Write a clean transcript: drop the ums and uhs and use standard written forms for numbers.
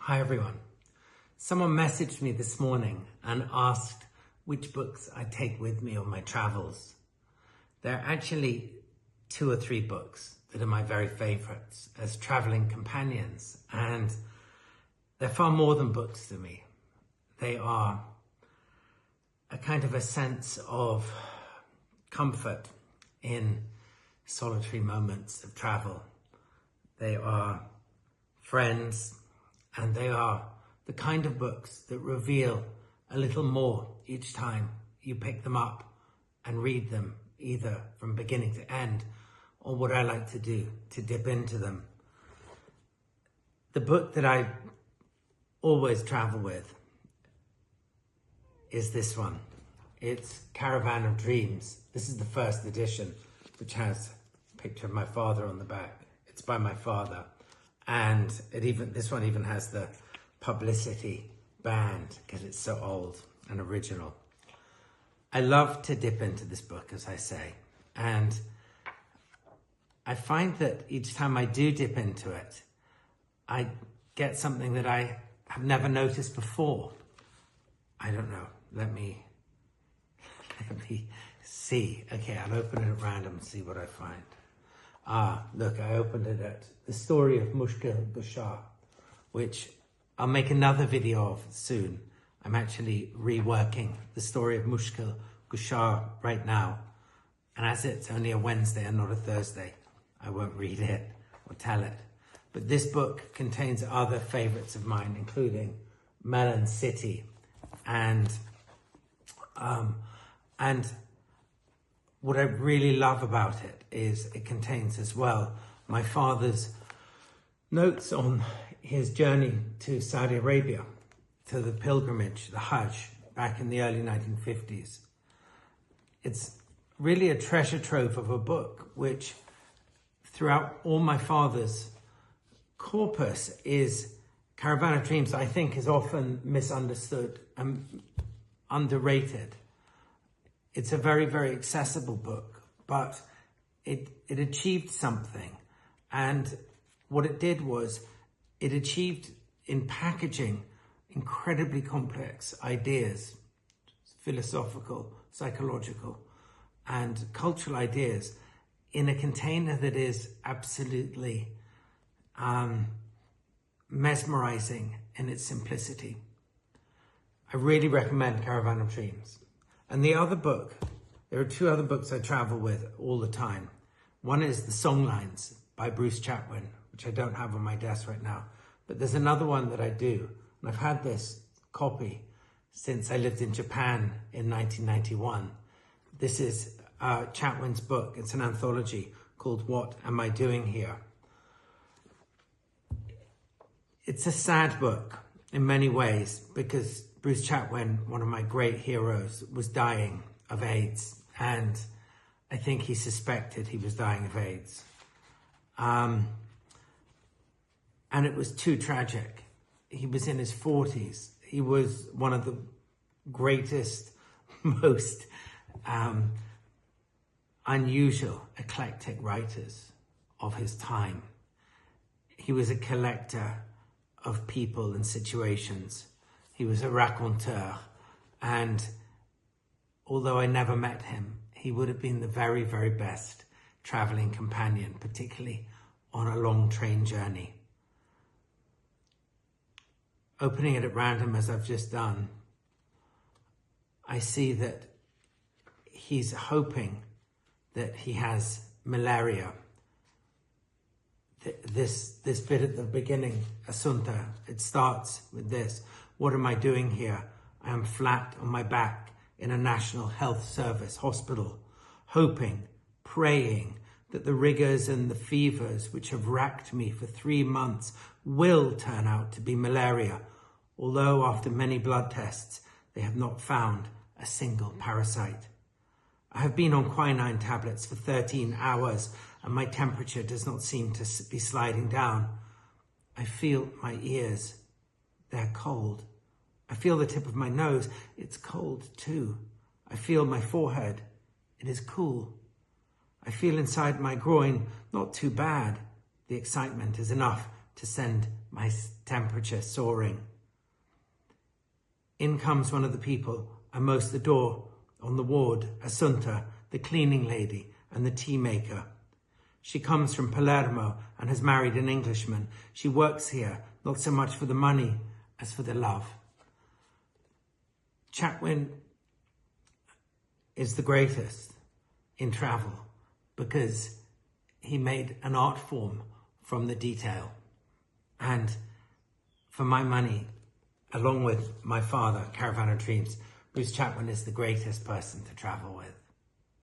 Hi everyone. Someone messaged me this morning and asked which books I take with me on my travels. There are actually 2 or 3 books that are my very favorites as traveling companions, and they're far more than books to me. They are a kind of a sense of comfort in solitary moments of travel. They are friends, and they are the kind of books that reveal a little more each time you pick them up and read them, either from beginning to end, or what I like to do, to dip into them. The book that I always travel with is this one. It's Caravan of Dreams. This is the first edition, which has a picture of my father on the back. It's by my father. And this one even has the publicity band because it's so old and original. I love to dip into this book, as I say, and I find that each time I do dip into it, I get something that I have never noticed before. I don't know. Let me see. Okay, I'll open it at random and see what I find. Look, I opened it at The Story of Mushkil Kushar, which I'll make another video of soon. I'm actually reworking The Story of Mushkil Kushar right now. And as it's only a Wednesday and not a Thursday, I won't read it or tell it. But this book contains other favorites of mine, including Melon City and what I really love about it is it contains as well my father's notes on his journey to Saudi Arabia, to the pilgrimage, the Hajj, back in the early 1950s. It's really a treasure trove of a book, which throughout all my father's corpus is Caravan of Dreams, I think is often misunderstood and underrated. It's a very, very accessible book, but it achieved something. And what it did was it achieved in packaging incredibly complex ideas, philosophical, psychological, and cultural ideas in a container that is absolutely mesmerizing in its simplicity. I really recommend Caravan of Dreams. And the other book, there are 2 other books I travel with all the time. One is The Songlines by Bruce Chatwin, which I don't have on my desk right now. But there's another one that I do. And I've had this copy since I lived in Japan in 1991. This is Chatwin's book. It's an anthology called What Am I Doing Here? It's a sad book in many ways because Bruce Chatwin, one of my great heroes, was dying of AIDS, and I think he suspected he was dying of AIDS. And it was too tragic. He was in his 40s. He was one of the greatest, most unusual, eclectic writers of his time. He was a collector of people and situations. He was a raconteur, and although I never met him, he would have been the very, very best traveling companion, particularly on a long train journey. Opening it at random, as I've just done, I see that he's hoping that he has malaria. This bit at the beginning, Asunta, it starts with this. What am I doing here? I am flat on my back in a National Health Service hospital, hoping, praying that the rigors and the fevers which have racked me for 3 months will turn out to be malaria, although after many blood tests, they have not found a single parasite. I have been on quinine tablets for 13 hours and my temperature does not seem to be sliding down. I feel my ears. They're cold. I feel the tip of my nose. It's cold too. I feel my forehead. It is cool. I feel inside my groin, not too bad. The excitement is enough to send my temperature soaring. In comes one of the people I most adore on the ward, Assunta, the cleaning lady and the tea maker. She comes from Palermo and has married an Englishman. She works here, not so much for the money as for the love. Chatwin is the greatest in travel because he made an art form from the detail. And for my money, along with my father, Caravan of Dreams, Bruce Chatwin is the greatest person to travel with.